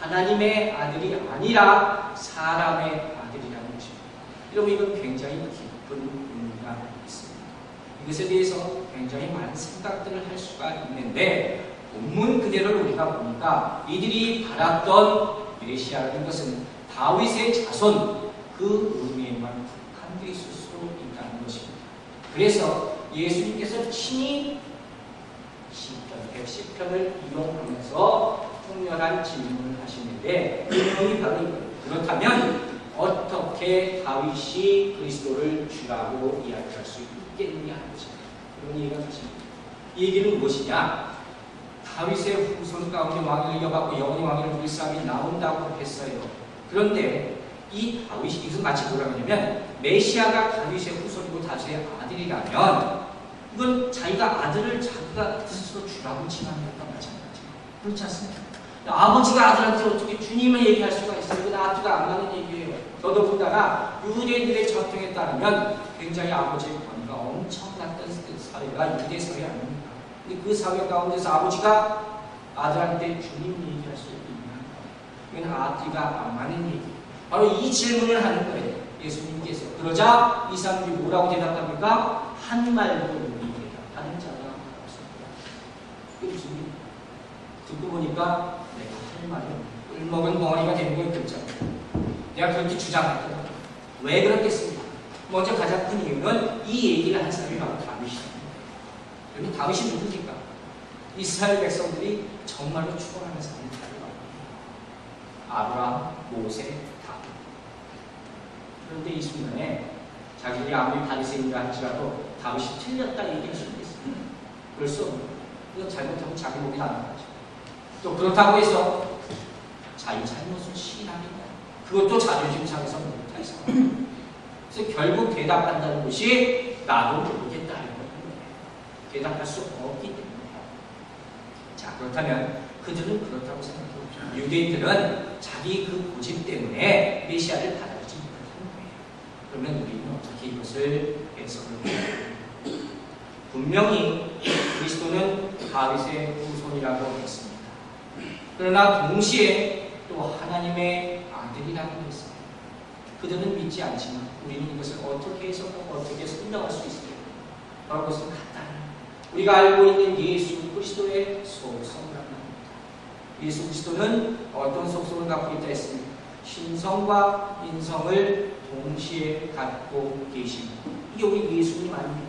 하나님의 아들이 아니라 사람의 아들이라는 것입니다. 여러분, 이건 굉장히 깊은 의미가 있습니다. 이것에 대해서 굉장히 많은 생각들을 할 수가 있는데, 본문 그대로 우리가 보니까 이들이 바랐던 메시아라는 것은 다윗의 자손, 그 의미에만 국한되어 있을 수 있다는 것입니다. 그래서 예수님께서 친히 시편 110편을 이용하면서 통렬한 질문을 하시는데, 그 내용이 바로 이거예요. 그렇다면 어떻게 다윗이 그리스도를 주라고 이야기할 수 있겠느냐 하는 것입니다. 그런 얘기가 되십니다. 이 얘기는 무엇이냐? 다윗의 후손 가운데 왕위를 이어받고 영원히 왕위를 누릴 사람이 나온다고 했어요. 그런데 이 다윗이, 이것은 마치 뭐라고 하냐면, 메시아가 다윗의 후손이고 다윗의 아들이라면 이건 자기가 아들을 자기가 스스로 주라고 칭하는 것과 마찬가지예요. 그렇지 않습니까? 아버지가 아들한테 어떻게 주님을 얘기할 수가 있어요? 이건 앞뒤가 안 맞는 얘기예요. 더더군다나 유대인들의 전통에 따르면 굉장히 아버지의 권위가 엄청났던 사회가 유대 사회 아닙니까? 근데 그 사회 가운데서 아버지가 아들한테 주님 얘기할 수 있냐? 이건 앞뒤가 안 맞는 얘기예요. 바로 이 질문을 하는 거예요, 예수님께서. 그러자 이 사람들이 뭐라고 대답합니까? 한 말도 못 대답하는 자가 없습니다. 그게 무슨 일이에요? 듣고 보니까 내가 할 말이 없는, 꿀먹은 벙어리가 되는 거예요, 글자가. 내가 그렇게 주장했거든. 왜 그렇겠습니까? 먼저 가장 큰 이유는 이 얘기를 한 사람이 바로 다윗이다. 여러분, 다윗이 누굽니까? 이스라엘 백성들이 정말로 추구하는 사람이 아브라함, 모세, 다윗. 그런데 이 순간에 자기들이 아무리 바리새인이라 할지라도 다윗이 틀렸다 얘기할 수 있겠습니까? 그럴 수 없는 거예요. 이건 잘못하면 자기 목이 나는 거죠. 또 그렇다고 해서 자기 잘못을 시인하는 거예요. 그것도 자존심 상해서 못해서. 그래서 결국 대답한다는 것이 나도 모르겠다 이런 거예요. 대답할 수 없기 때문에. 자, 그렇다면 그들은 그렇다고 생각해요. 유대인들은 자기 그 고집 때문에 메시아를 받아들이지 못하는 거예요. 그러면 우리는 어떻게 이것을 해석을 해요? 분명히 그리스도는 다윗의 후손이라고 했습니다. 그러나 동시에 또 하나님의 아들이라고 했습니다. 그들은 믿지 않지만 우리는 이것을 어떻게 해석하고 어떻게 설명할 수 있어요? 바로 그것은 간단해요. 우리가 알고 있는 예수 그리스도의 속성이라고 합니다. 예수 그리스도는 어떤 속성을 갖고 있다 했습니까? 신성과 인성을 동시에 갖고 계십니다. 이게 우리 예수님 아닙니까?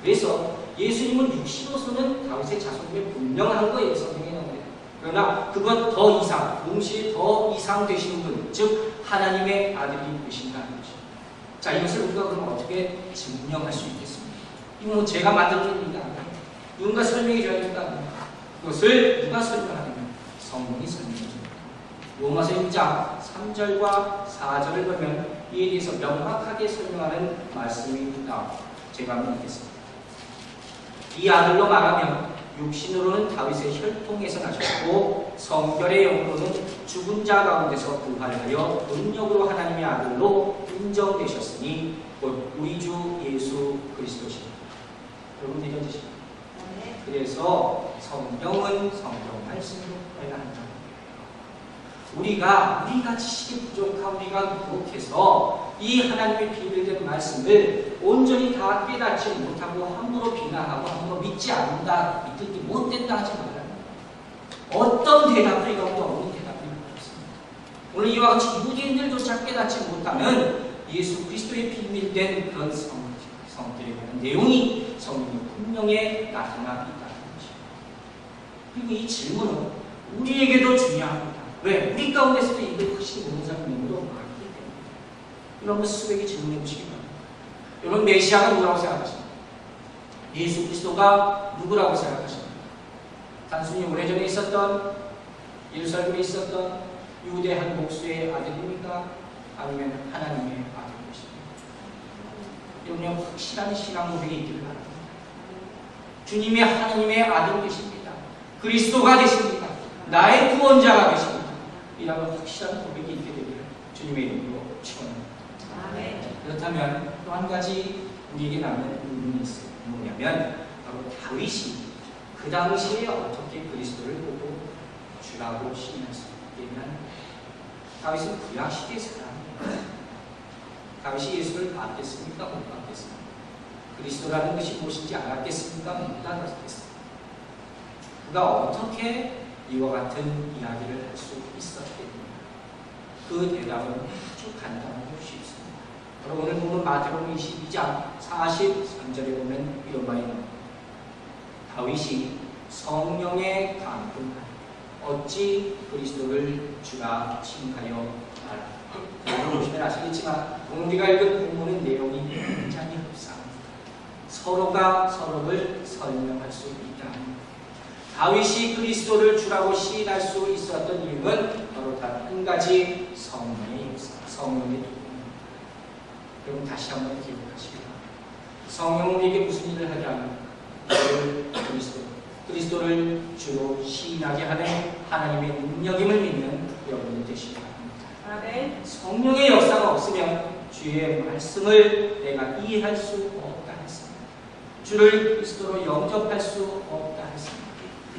그래서 예수님은 육신으로서는 다윗의 자손임에 분명한 거예요. 성경에 나오는. 그러나 그것 더 이상, 동시에 더 이상 되시는 분, 즉 하나님의 아들이 되신다는 것입니다. 자, 이것을 우리가 그럼 어떻게 증명할 수 있겠습니까? 이거 뭐 제가 만들어낸 얘기가 아니에요. 누군가 설명해 줘야 될거 아닙니까? 그것을 누가 설명하냐면 성경이 설명해 줍니다. 로마서 1장 3절과 4절을 보면 이에 대해서 명확하게 설명하는 말씀이 나옵니다. 제가 한번 읽겠습니다. 이 아들로 말하면 육신으로는 다윗의 혈통에서 나셨고 성결의 영으로는 죽은 자 가운데서 부활하여 능력으로 하나님의 아들로 인정되셨으니 곧 우리 주 예수 그리스도십니다. 여러분 믿어지십니까? 그래서 성경은 성경 말씀으로 해당한다. 우리가 지식이 부족하고 우리가 부족해서 이 하나님의 비밀된 말씀을 온전히 다 깨닫지 못하고 함부로 비난하고 함부로 믿지 않는다, 믿지 못된다 하지 말아요. 어떤 대답도 이가운데 없는 대답이 없습니다. 오늘 이와 같이 유대인들조차 깨닫지 못하면 예수 그리스도의 비밀된 그런 성들에 관한 내용이 성경에 분명히 나타나 있다는 것입니다. 그리고 이 질문은 우리에게도 중요합니다. 왜? 우리 가운데서도 이걸 확실히 모르는 사람이 너무도 많기 때문에. 여러분 수백이 질문해 보시기 바랍니다. 여러분 메시아가 누구라고 생각하십니까? 예수 그리스도가 누구라고 생각하십니까? 단순히 오래전에 있었던 예루살렘에 있었던 유대 한 목수의 아들입니까? 아니면 하나님의 아들이십니까? 여러분 확실한 신앙 고백이 있기를 바랍니다. 주님이 하나님의 아들 되십니다. 그리스도가 되십니다. 나의 구원자가 되십니다. 이라고 확실한 고백이 있게 되기를 주님의 이름으로 축원합니다. 그렇다면 또 한 가지 우리에게 남는 의문이 있어요. 뭐냐면 바로 다윗이 그 당시에 어떻게 그리스도를 보고 주라고 시인했습니까? 얘기하는 다윗은 구약시대의 사람이에요. 다윗이 예수를 받겠습니까? 못 받겠습니까? 그리스도라는 것이 무엇인지 알았겠습니까? 못 알았겠습니까? 그가 어떻게 이와 같은 이야기를 할 수 있었겠느냐? 그 대답은 아주 간단하고 쉽습니다. 바로 오늘 보면 마태복음 22장 43절에 보면 이런 말이 나옵니다. 다윗이 성령에 감동하여 어찌 그리스도를 주라 칭하여 말하라. 여러분 보시면 아시겠지만 우리가 읽은 본문의 내용이 굉장히 흡사합니다. 서로가 서로를 설명할 수 있다. 다윗이 그리스도를 주라고 시인할 수 있었던 이유는 바로 단 한 가지, 성령의 역사, 성령의 도움입니다. 여러분 다시 한번 기억하시기를 바랍니다. 성령은 우리에게 무슨 일을 하게 합니까? 그리스도를 주로 시인하게 하는 하나님의 능력임을 믿는 여러분이 되시기 바랍니다. 네. 성령의 역사가 없으면 주의 말씀을 내가 이해할 수 없다 했습니다. 주를 그리스도로 영접할 수 없다 했습니다.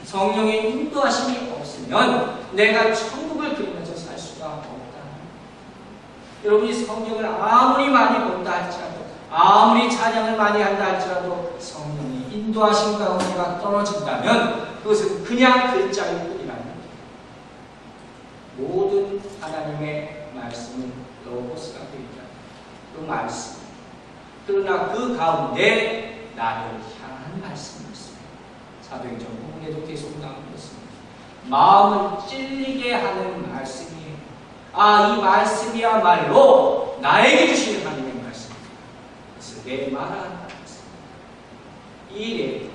성령의 인도하심이 없으면 내가 천국을 그리면서 살 수가 없다. 여러분이 성경을 아무리 많이 본다 할지라도 아무리 찬양을 많이 한다 할지라도 성령의 인도하심 가운데가 떨어진다면 그것은 그냥 글자일 뿐이라는 모든 하나님의 말씀은 로고스가 되어있다. 그 말씀. 그러나 그 가운데 나를 향한 말씀이었습니다. 사도행전 본문에도 계속 나오고 있습니다. 마음을 찔리게 하는 말씀이에요. 이 말씀이야말로 나에게 주시는 하나님의 말씀입니다. 그래서 내 말한 이 일에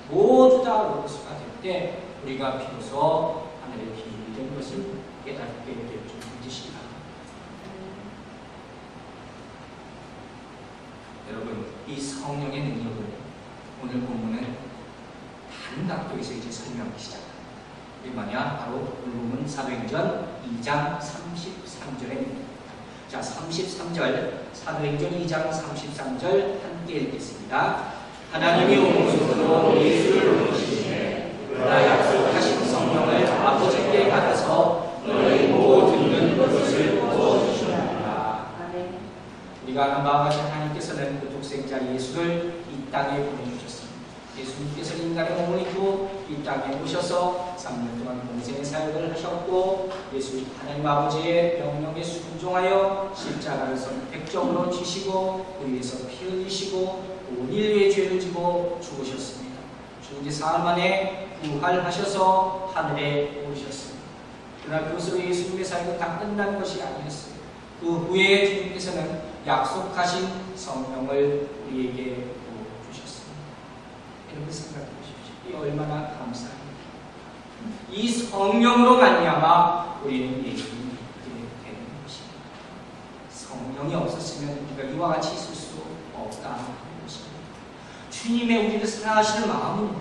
모두 다 로고스가 될 때 우리가 비로소 하늘의 비밀이 된 것을 깨닫게 될 줄 믿으시기 바랍니다. 여러분, 이 성령의 능력을 오늘 본문은 다른 각도에서 이제 설명하기 시작합니다. 이게 뭐냐? 바로 오늘 보면 사도행전 2장 33절입니다. 자, 33절, 사도행전 2장 33절 함께 읽겠습니다. 하나님이 오므로 예수를 오시되 그가 약속하신 성령을 아버지께 받아서 너희 보고 듣는 것을 부어주시느니라. 우리가 바와 같이 하나님께서는 그 독생자 예수를 이 땅에 보내주셨습니다. 예수님께서 인간의 몸을 입고 이 땅에 오셔서 3년 동안 공생의 사역을 하셨고 예수 하나님 아버지의 명령에 순종하여 십자가를 선택적으로 지시고 그 위에서 피 흘리시고 온 인류의 죄를 지고 죽으셨습니다. 죽은 지 사흘 만에 부활하셔서 하늘에 오르셨습니다. 그러나 그것으로 예수님의 사역은 다 끝난 것이 아니었어요. 그 후에 주님께서는 약속하신 성령을 우리에게 부어주셨습니다. 여러분 생각해 보십시오. 이 얼마나 감사합니다. 이 성령으로 말미암아 우리는 예수님을 믿게 되는 것입니다. 성령이 없었으면 우리가 이와 같이 있을 수 없다 하는 것입니다. 주님의 우리를 사랑하시는 마음은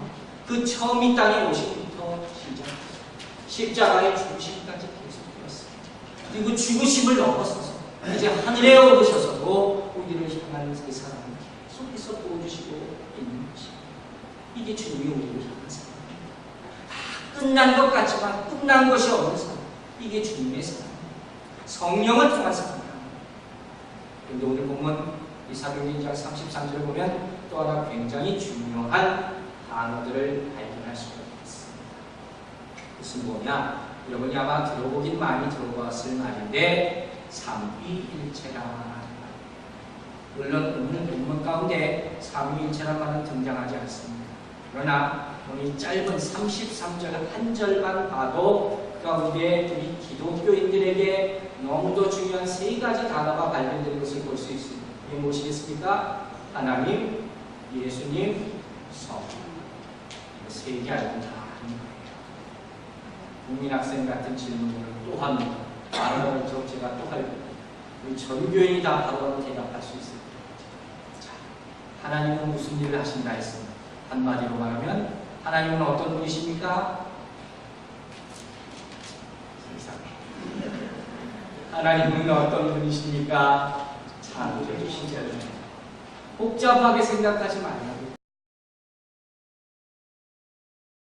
그 처음 이 땅에 오심부터 시작해서 십자가의 죽으심까지 계속되었습니다. 그리고 죽으심을 넘어서서 이제 하늘에 오르셔서도 우리를 향한 그 사랑을 계속해서 보여주시고 있는 것입니다. 이게 주님이 우리를 향한 사랑입니다. 다 끝난 것 같지만 끝난 것이 없는 사랑. 이게 주님의 사랑입니다. 성령을 통한 사랑입니다. 그런데 오늘 보면 이 사도행전 2장 33절을 보면 또 하나 굉장히 중요한 단어들을 발견할 수가 있습니다. 무슨 뭐냐? 여러분이 아마 들어보긴 많이 들어봤을 말인데 삼위일체라. 물론 오늘 본문 가운데 삼위일체란 말은 등장하지 않습니다. 그러나 오늘 짧은 33절 한 절만 봐도 그 가운데 우리 기독교인들에게 너무도 중요한 세 가지 단어가 발견되는 것을 볼 수 있습니다. 이게 무엇이겠습니까? 하나님, 예수님, 성령. 세 개 알고 다 하는 거예요. 국민학생 같은 질문을 또 합니다. 바로 제가 또 할 거예요. 우리 전교인이 다 바로 대답할 수 있을 거예요. 자, 하나님은 무슨 일을 하신다 했습니다. 한마디로 말하면 하나님은 어떤 분이십니까? 세상에. 하나님은 어떤 분이십니까? 창조주시잖아요. 복잡하게 생각하지 말라.